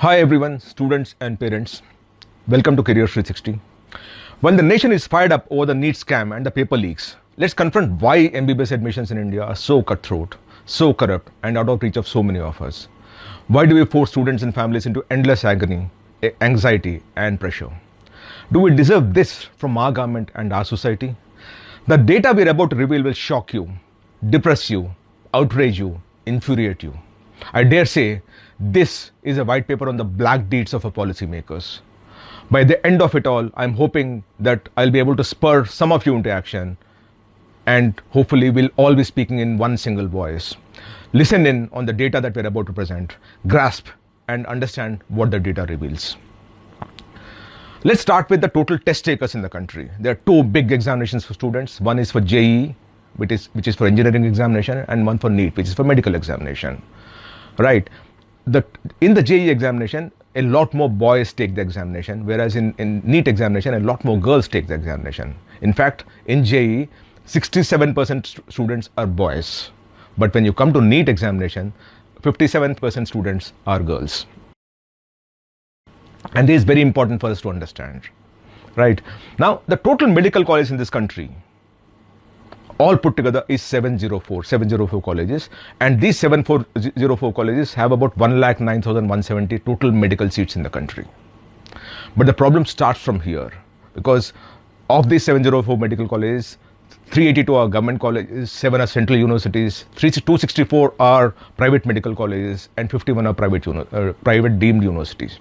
Hi everyone, students and parents. Welcome to Career 360. While the nation is fired up over the Neet scam and the paper leaks, let's confront why MBBS admissions in India are so cutthroat, so corrupt, and out of reach of so many of us. Why do we force students and families into endless agony, anxiety, and pressure? Do we deserve this from our government and our society? The data we are about to reveal will shock you, depress you, outrage you, infuriate you. I dare say this is a white paper on the black deeds of our policymakers. By the end of it all, I'm hoping that I'll be able to spur some of you into action, and hopefully we'll all be speaking in one single voice. Listen in on the data that we're about to present, grasp and understand what the data reveals. Let's start with the total test takers in the country. There are two big examinations for students. One is for JEE, which is for engineering examination, and one for NEET, which is for medical examination. Right. In the JEE examination, a lot more boys take the examination, whereas in NEET examination, a lot more girls take the examination. In fact, in JEE, 67% students are boys. But when you come to NEET examination, 57% students are girls. And this is very important for us to understand. Right. Now, the total medical colleges in this country, all put together, is 704 colleges, and these 704 colleges have about 1,09,170 total medical seats in the country. But the problem starts from here, because of these 704 medical colleges, 382 are government colleges, 7 are central universities, 264 are private medical colleges, and 51 are private deemed universities.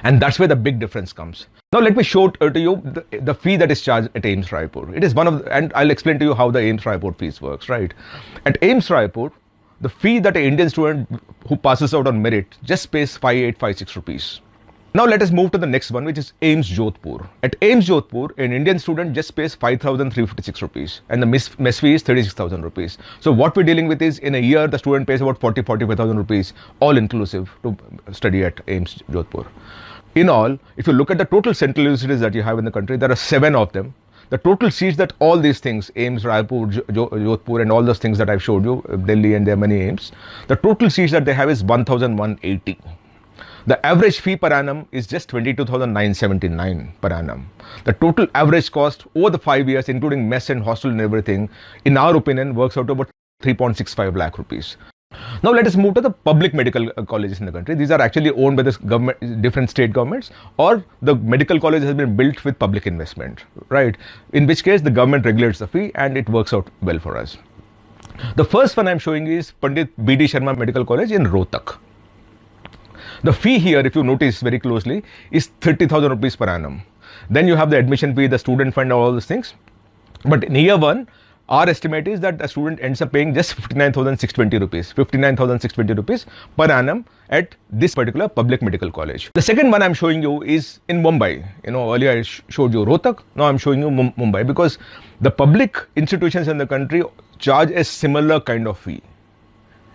And that's where the big difference comes. Now let me show to you the fee that is charged at AIIMS Raipur. It is one of, and I'll explain to you how the AIIMS Raipur fees works, right? At AIIMS Raipur, the fee that an Indian student who passes out on merit just pays 5856 rupees. Now let us move to the next one, which is AIIMS Jodhpur. At AIIMS Jodhpur, an Indian student just pays 5,356 rupees, and the mess fee is 36,000 rupees. So what we're dealing with is, in a year, the student pays about 45,000 rupees, all inclusive, to study at AIIMS Jodhpur. In all, if you look at the total central universities that you have in the country, there are 7 of them. The total seats that all these things, AIIMS, Raipur, Jodhpur, and all those things that I've showed you, Delhi, and there are many AIIMS, the total seats that they have is 1,180. The average fee per annum is just 22,979 per annum. The total average cost over the 5 years, including mess and hostel and everything, in our opinion, works out to about 3.65 lakh rupees. Now let us move to the public medical colleges in the country. These are actually owned by the different state governments, or the medical college has been built with public investment, right? In which case the government regulates the fee and it works out well for us. The first one I'm showing is Pandit B.D. Sharma Medical College in Rohtak. The fee here, if you notice very closely, is 30,000 rupees per annum. Then you have the admission fee, the student fund, all those things. But in year one, our estimate is that the student ends up paying just 59,620 rupees per annum at this particular public medical college. The second one I'm showing you is in Mumbai. Earlier I showed you Rohtak, now I'm showing you Mumbai, because the public institutions in the country charge a similar kind of fee.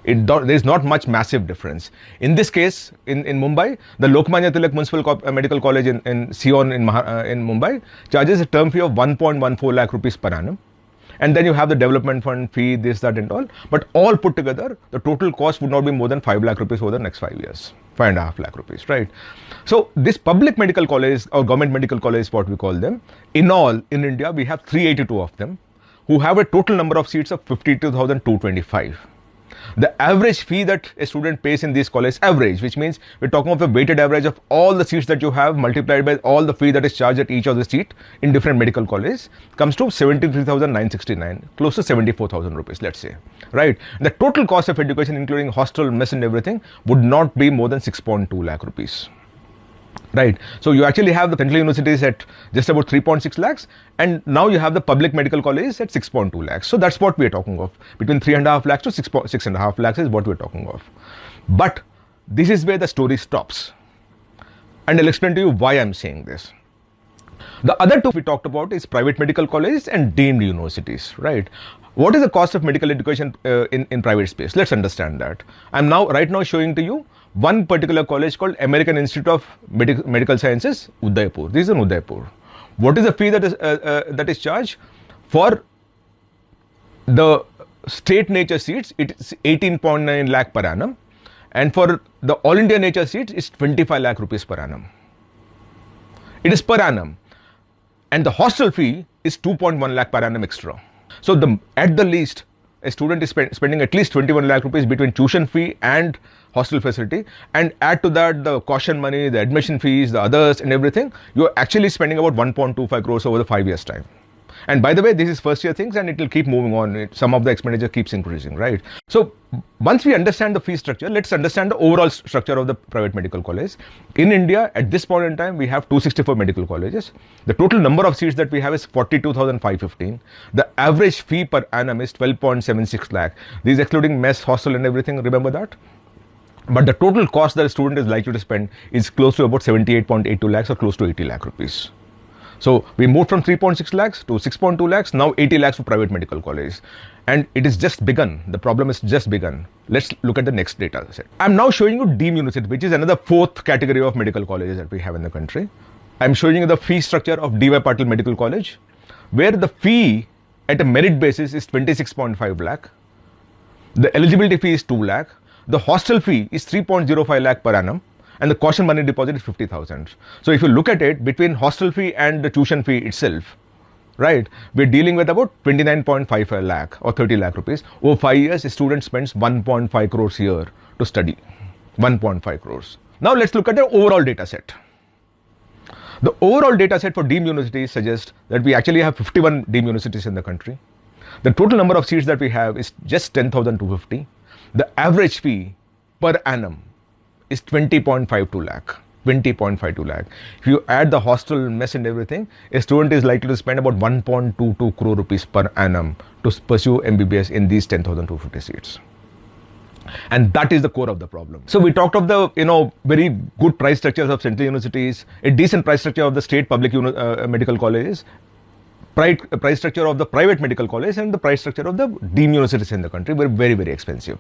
There is not much massive difference. In this case, in Mumbai, the Lokmanya Tilak Municipal Medical College in Sion in Mumbai charges a term fee of 1.14 lakh rupees per annum. And then you have the development fund fee, this, that, and all. But all put together, the total cost would not be more than 5 lakh rupees over the next 5 years. 5.5 lakh rupees, right? So this public medical college, or government medical college, what we call them, in all, in India, we have 382 of them, who have a total number of seats of 52,225. The average fee that a student pays in these colleges, average, which means we're talking of a weighted average of all the seats that you have multiplied by all the fee that is charged at each of the seat in different medical colleges, comes to 73,969, close to 74,000 rupees, let's say, right? The total cost of education, including hostel, mess and everything, would not be more than 6.2 lakh rupees. Right. So you actually have the central universities at just about 3.6 lakhs, and now you have the public medical colleges at 6.2 lakhs. So that's what we are talking of. Between 3.5 lakhs to 6.5 lakhs is what we're talking of. But this is where the story stops. And I'll explain to you why I'm saying this. The other two we talked about is private medical colleges and deemed universities, right? What is the cost of medical education in private space? Let's understand that. I'm right now showing to you one particular college called American Institute of Medical Sciences, Udaipur. This is in Udaipur. What is the fee that is charged? For the state nature seats, it is 18.9 lakh per annum. And for the all India nature seats, it's 25 lakh rupees per annum. It is per annum. And the hostel fee is 2.1 lakh per annum extra. So at the least, a student is spending at least 21 lakh rupees between tuition fee and hostel facility, and add to that the caution money, the admission fees, the others and everything, you're actually spending about 1.25 crores over the 5 years time. And by the way, this is first year things and it will keep moving on. Some of the expenditure keeps increasing, right? So once we understand the fee structure, let's understand the overall structure of the private medical college. In India, at this point in time, we have 264 medical colleges. The total number of seats that we have is 42,515. The average fee per annum is 12.76 lakh. This is excluding mess, hostel and everything, remember that? But the total cost that a student is likely to spend is close to about 78.82 lakhs or close to 80 lakh rupees. So we moved from 3.6 lakhs to 6.2 lakhs, now 80 lakhs for private medical college. And it is just begun. The problem is just begun. Let's look at the next data set. I'm now showing you deemed university, which is another fourth category of medical colleges that we have in the country. I'm showing you the fee structure of D.Y. Patil Medical College, where the fee at a merit basis is 26.5 lakh. The eligibility fee is 2 lakh. The hostel fee is 3.05 lakh per annum. And the caution money deposit is 50,000. So if you look at it between hostel fee and the tuition fee itself, right, we're dealing with about 29.55 lakh or 30 lakh rupees. Over 5 years, a student spends 1.5 crores a year to study. 1.5 crores. Now let's look at the overall data set. The overall data set for deemed universities suggests that we actually have 51 deemed universities in the country. The total number of seats that we have is just 10,250. The average fee per annum is 20.52 lakh. 20.52 lakh. If you add the hostel, mess and everything, a student is likely to spend about 1.22 crore rupees per annum to pursue MBBS in these 10,250 seats. And that is the core of the problem. So we talked of the very good price structures of central universities, a decent price structure of the state public medical colleges, price structure of the private medical college, and the price structure of the deemed universities in the country were very, very expensive.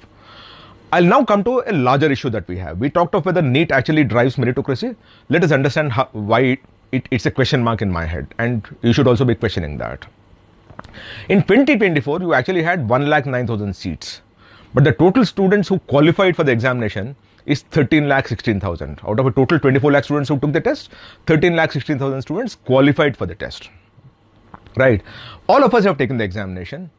I'll now come to a larger issue that we have. We talked of whether NEET actually drives meritocracy. Let us understand why it's a question mark in my head, and you should also be questioning that. In 2024, you actually had 1,09,000 seats, but the total students who qualified for the examination is 13,16,000. Out of a total 24 lakh students who took the test, 13,16,000 students qualified for the test. Right? All of us have taken the examination.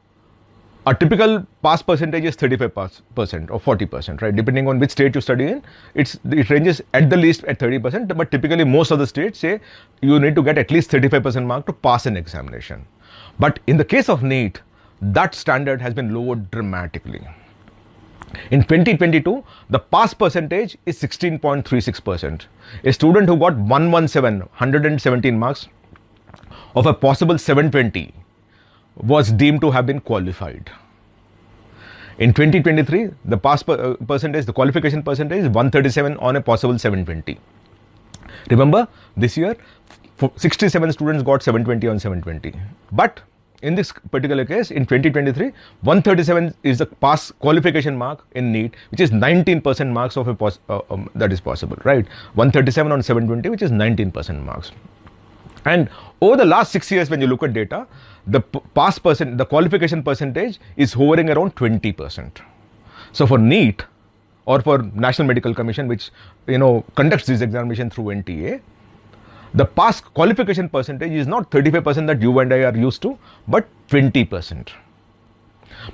A typical pass percentage is 35% or 40%, right? Depending on which state you study in, it ranges at the least at 30%, but typically most of the states say you need to get at least 35% mark to pass an examination. But in the case of NEET, that standard has been lowered dramatically. In 2022, the pass percentage is 16.36%. A student who got 117 marks of a possible 720 was deemed to have been qualified. In 2023, the pass percentage, the qualification percentage is 137 on a possible 720. Remember, this year, 67 students got 720 on 720. But in this particular case, in 2023, 137 is the pass qualification mark in NEET, which is 19% marks of a that is possible, right? 137 on 720, which is 19% marks. And over the last 6 years, when you look at data, the qualification percentage is hovering around 20%. So for NEET or for National Medical Commission, which conducts this examination through NTA, the pass qualification percentage is not 35% that you and I are used to, but 20%.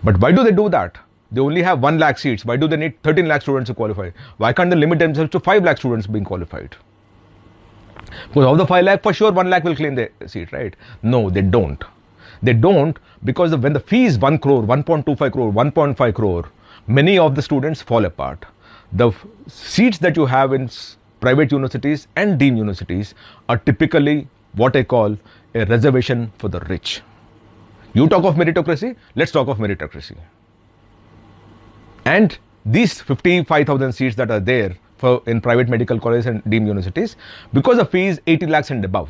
But why do they do that? They only have 1 lakh seats. Why do they need 13 lakh students to qualify? Why can't they limit themselves to 5 lakh students being qualified? Because of the 5 lakh, for sure 1 lakh will claim the seat, right? No, they don't. They don't, because when the fee is 1 crore, 1.25 crore, 1.5 crore, many of the students fall apart. The seats that you have in private universities and deemed universities are typically what I call a reservation for the rich. You talk of meritocracy, let's talk of meritocracy. And these 55,000 seats that are there in private medical colleges and deemed universities, because the fee is 80 lakhs and above,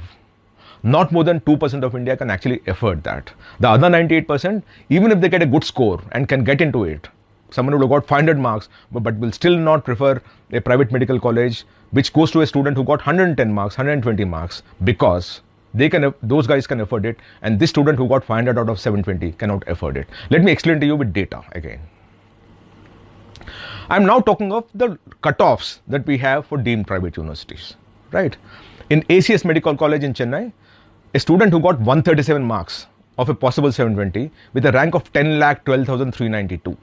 not more than 2% of India can actually afford that. The other 98%, even if they get a good score and can get into it, someone would have got 500 marks, but will still not prefer a private medical college, which goes to a student who got 110 marks, 120 marks, because those guys can afford it, and this student who got 500 out of 720 cannot afford it. Let me explain to you with data again. I'm now talking of the cutoffs that we have for deemed private universities, right? In ACS Medical College in Chennai, a student who got 137 marks of a possible 720 with a rank of 10,12,392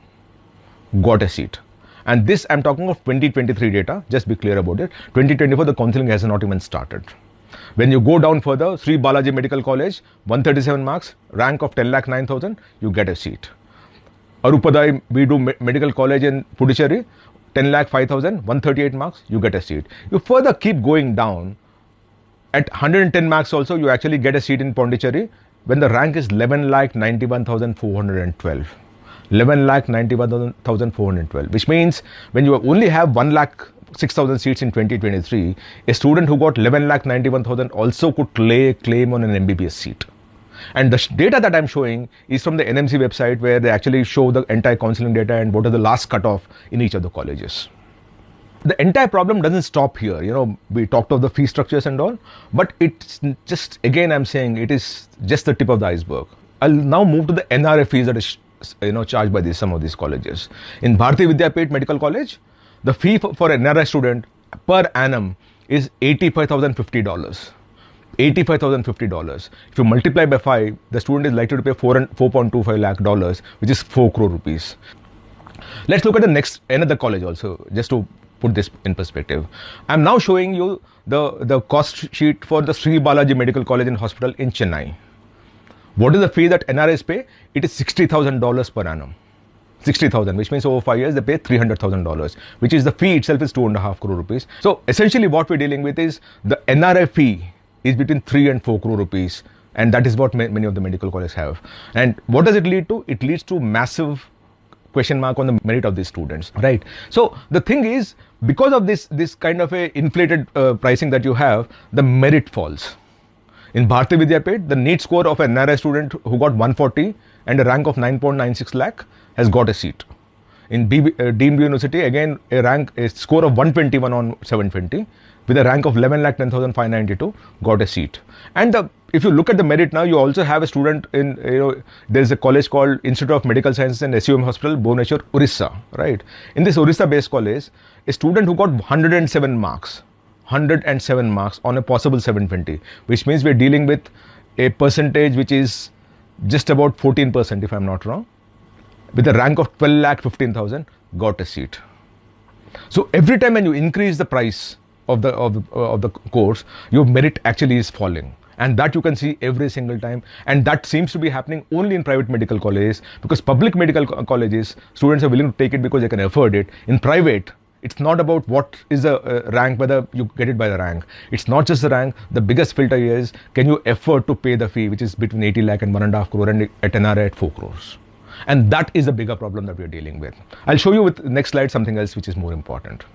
got a seat. And this, I'm talking of 2023 data, just be clear about it. 2024, the counseling has not even started. When you go down further, Sri Balaji Medical College, 137 marks, rank of 10,09,000, you get a seat. Arupadai Bidu Medical College in Puducherry, 10,05,000, 138 marks, you get a seat. You further keep going down. At 110 marks also, you actually get a seat in Pondicherry when the rank is 11,91,412. 11,91,412, which means when you only have 1,06,000 seats in 2023, a student who got 11,91,000 also could lay a claim on an MBBS seat. And the data that I'm showing is from the NMC website, where they actually show the entire counseling data and what is the last cutoff in each of the colleges. The entire problem doesn't stop here. You know, we talked of the fee structures and all, but it's just, again, I'm saying it is just the tip of the iceberg. I'll now move to the NRA fees that is, charged by some of these colleges. In Bharati Vidyapit Medical College, the fee for an NRI student per annum is $85,050. $85,050. If you multiply by 5, the student is likely to pay $4.25 lakh, which is 4 crore rupees. Let's look at another college also, just to put this in perspective. I'm now showing you the cost sheet for the Sri Balaji Medical College and Hospital in Chennai. What is the fee that NRIs pay? It is $60,000 per annum. 60,000, which means over 5 years they pay $300,000, which is the fee itself is 2.5 crore rupees. So essentially what we're dealing with is the NRI fee is between 3 and 4 crore rupees, and that is what many of the medical colleges have. And what does it lead to? It leads to massive question mark on the merit of these students, right? So the thing is, because of this kind of a inflated pricing that you have, the merit falls. In Bharati Vidyapit, the NEET score of an NRI student who got 140 and a rank of 9.96 lakh has got a seat. In deemed university, again a score of 121 on 720 with a rank of 11,10,592 got a seat. And if you look at the merit now, you also have a student in, there is a college called Institute of Medical Sciences and SUM Hospital, Bhubaneswar, Orissa, right? In this Orissa-based college, a student who got 107 marks on a possible 720, which means we're dealing with a percentage which is just about 14%, if I'm not wrong, with a rank of 12,15,000, got a seat. So every time when you increase the price of the course, your merit actually is falling. And that you can see every single time. And that seems to be happening only in private medical colleges, because public medical colleges, students are willing to take it because they can afford it. In private, it's not about what is the rank, whether you get it by the rank. It's not just the rank. The biggest filter here is, can you afford to pay the fee, which is between 80 lakh and 1.5 crore, and at NRI at 4 crores. And that is a bigger problem that we're dealing with. I'll show you with the next slide something else which is more important.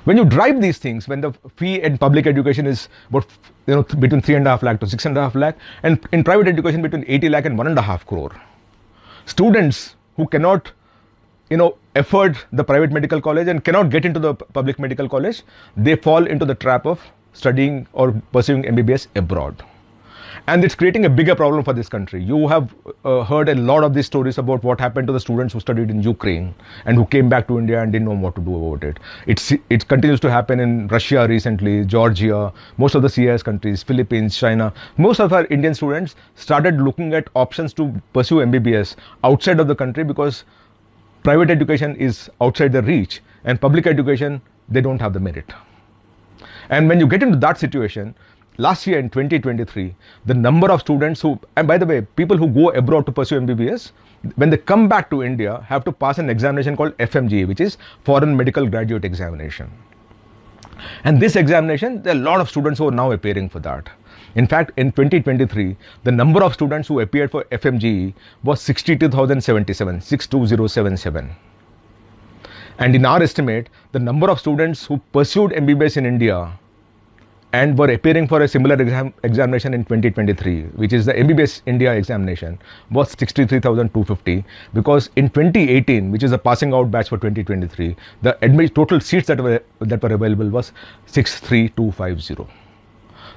When you drive these things, when the fee in public education is about, between 3.5 lakh to 6.5 lakh, and in private education between 80 lakh and 1.5 crore, students who cannot, afford the private medical college and cannot get into the public medical college, they fall into the trap of studying or pursuing MBBS abroad. And it's creating a bigger problem for this country. You have heard a lot of these stories about what happened to the students who studied in Ukraine and who came back to India and didn't know what to do about it. It continues to happen in Russia recently, Georgia, most of the CIS countries, Philippines, China. Most of our Indian students started looking at options to pursue MBBS outside of the country because private education is outside their reach and public education, they don't have the merit. And when you get into that situation, last year in 2023, the number of students who, and by the way, people who go abroad to pursue MBBS, when they come back to India, have to pass an examination called FMGE, which is Foreign Medical Graduate Examination. And this examination, there are a lot of students who are now appearing for that. In fact, in 2023, the number of students who appeared for FMGE was 62,077. And in our estimate, the number of students who pursued MBBS in India and were appearing for a similar examination in 2023, which is the MBBS India examination, was 63,250, because in 2018, which is the passing out batch for 2023, the total seats that were available was 63,250.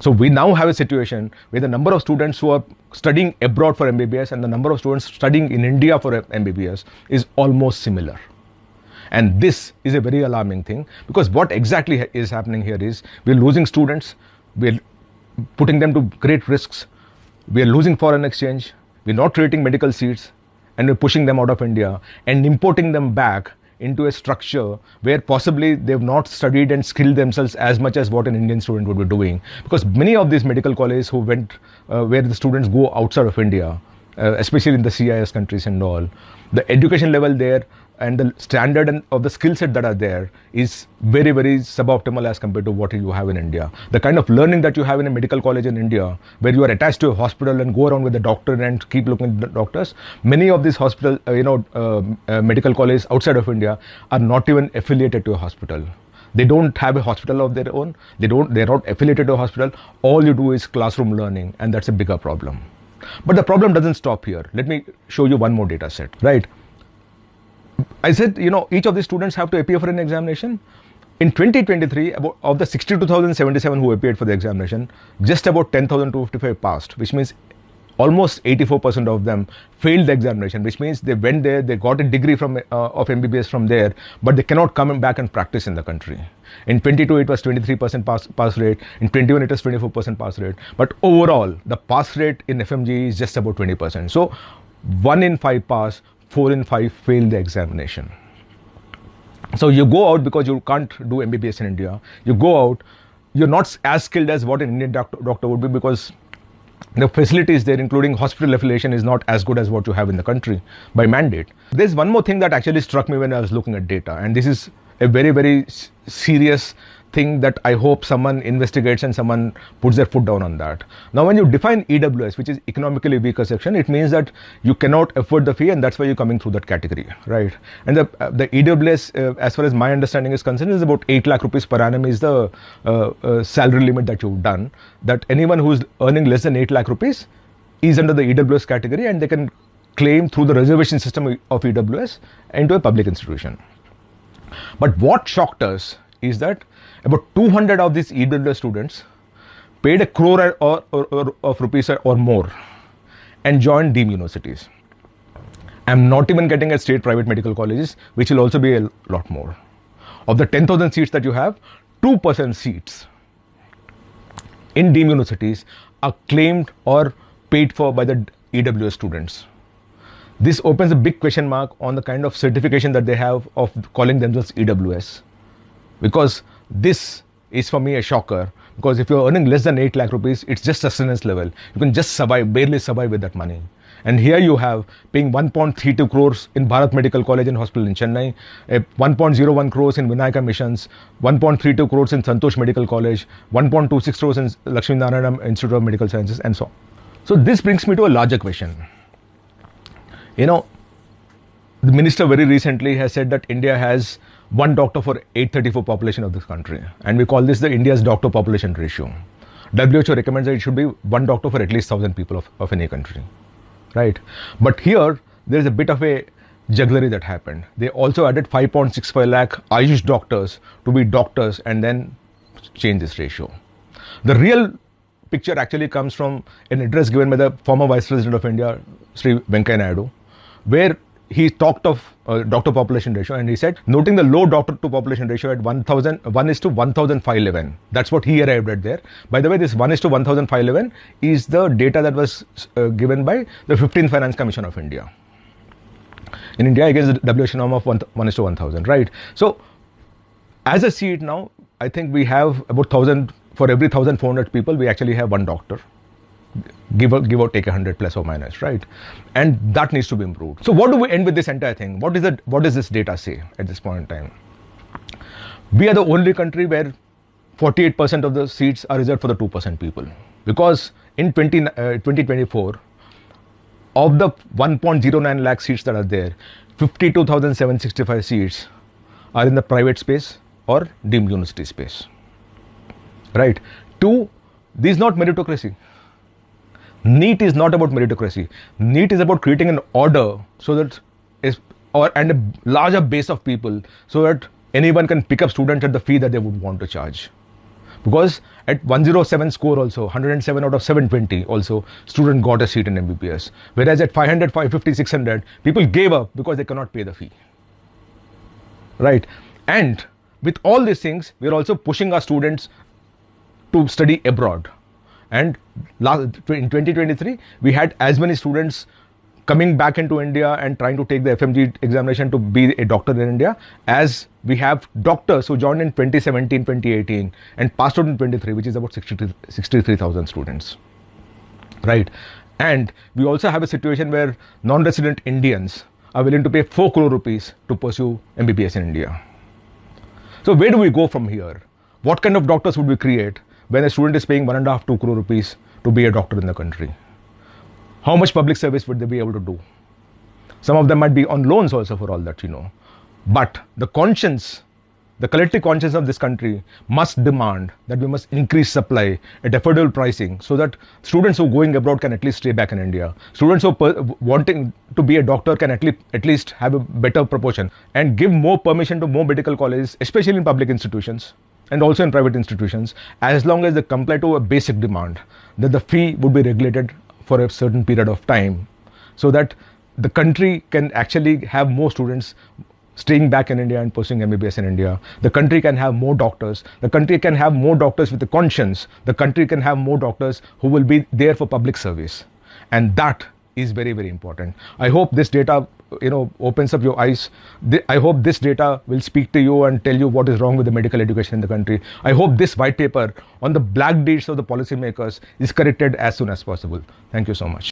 So we now have a situation where the number of students who are studying abroad for MBBS and the number of students studying in India for MBBS is almost similar. And this is a very alarming thing, because what exactly is happening here is we're losing students, we're putting them to great risks, we're losing foreign exchange, we're not creating medical seats, and we're pushing them out of India and importing them back into a structure where possibly they've not studied and skilled themselves as much as what an Indian student would be doing. Because many of these medical colleges who went, where the students go outside of India, especially in the CIS countries and all, the education level there and the standard and of the skill set that are there is very, very suboptimal as compared to what you have in India. The kind of learning that you have in a medical college in India, where you are attached to a hospital and go around with the doctor and keep looking at the doctors, many of these hospital, medical colleges outside of India are not even affiliated to a hospital. They don't have a hospital of their own. They're not affiliated to a hospital. All you do is classroom learning, and that's a bigger problem. But the problem doesn't stop here. Let me show you one more data set, right? I said, each of these students have to appear for an examination. In 2023, of the 62,077 who appeared for the examination, just about 10,255 passed, which means almost 84% of them failed the examination, which means they went there, they got a degree from of MBBS from there, but they cannot come back and practice in the country. In 22, it was 23% pass rate. In 21, it was 24% pass rate. But overall, the pass rate in FMG is just about 20%. So 1 in 5 pass, 4 in 5 fail the examination. So you go out because you can't do MBBS in India. You go out, you're not as skilled as what an Indian doctor would be, because the facilities there, including hospital affiliation, is not as good as what you have in the country by mandate. There's one more thing that actually struck me when I was looking at data, and this is a very, very serious thing that I hope someone investigates and someone puts their foot down on that. Now, when you define EWS, which is economically weaker section, it means that you cannot afford the fee, and that's why you're coming through that category, right? And the EWS, as far as my understanding is concerned, is about 8 lakh rupees per annum is the salary limit that you've done. That anyone who is earning less than 8 lakh rupees is under the EWS category, and they can claim through the reservation system of EWS into a public institution. But what shocked us is that about 200 of these EWS students paid 1 crore of rupees or more and joined deemed universities. I'm not even getting at state private medical colleges, which will also be a lot more. Of the 10,000 seats that you have, 2% seats in deemed universities are claimed or paid for by the EWS students. This opens a big question mark on the kind of certification that they have of calling themselves EWS. Because this is for me a shocker, because if you're earning less than 8 lakh rupees, it's just sustenance level. You can just survive, barely survive with that money. And here you have paying 1.32 crores in Bharat Medical College and Hospital in Chennai, 1.01 crores in Vinayaka Missions, 1.32 crores in Santosh Medical College, 1.26 crores in Lakshmi Narayanam Institute of Medical Sciences, and so on. So this brings me to a larger question. The minister very recently has said that India has 1 doctor for 834 population of this country, and we call this the India's doctor population ratio. WHO recommends that it should be 1 doctor for at least 1,000 people of any country, right? But here there is a bit of a jugglery that happened. They also added 5.65 lakh Ayush doctors to be doctors and then change this ratio. The real picture actually comes from an address given by the former Vice President of India, Sri Venkaiah Naidu, where he talked of doctor population ratio, and he said, noting the low doctor to population ratio at 1 is to 1,511. That's what he arrived at there. By the way, this 1 is to 1,511 is the data that was given by the 15th Finance Commission of India. In India, I guess the WHO norm of 1 is to 1,000, right? So, as I see it now, I think we have about 1,000, for every 1,400 people, we actually have 1 doctor. Give or take 100 plus or minus, right? And that needs to be improved. So what do we end with this entire thing? What does this data say at this point in time? We are the only country where 48% of the seats are reserved for the 2% people. Because in 2024, of the 1.09 lakh seats that are there, 52,765 seats are in the private space or deemed university space, right? 2, this is not meritocracy. Neet is not about meritocracy. Neet is about creating an order so that and a larger base of people so that anyone can pick up students at the fee that they would want to charge. Because at 107 score also, 107 out of 720 also, student got a seat in MBBS. Whereas at 500, 550, 600, people gave up because they cannot pay the fee. right? And with all these things, we are also pushing our students to study abroad. And in 2023, we had as many students coming back into India and trying to take the FMG examination to be a doctor in India, as we have doctors who joined in 2017, 2018 and passed out in 23, which is about 63,000 students, right? And we also have a situation where non-resident Indians are willing to pay 4 crore rupees to pursue MBBS in India. So where do we go from here? What kind of doctors would we create when a student is paying 1.5, 2 crore rupees to be a doctor in the country? How much public service would they be able to do? Some of them might be on loans also, for all that you know. But the conscience, the collective conscience of this country must demand that we must increase supply at affordable pricing, so that students who are going abroad can at least stay back in India. Students who are wanting to be a doctor can at least have a better proportion, and give more permission to more medical colleges, especially in public institutions and also in private institutions, as long as they comply to a basic demand that the fee would be regulated for a certain period of time, so that the country can actually have more students staying back in India and pursuing MBBS in India. The country can have more doctors. The country can have more doctors with a conscience. The country can have more doctors who will be there for public service. And that is very, very important. I hope this data, opens up your eyes. I hope this data will speak to you and tell you what is wrong with the medical education in the country. I hope this white paper on the black deeds of the policymakers is corrected as soon as possible. Thank you so much.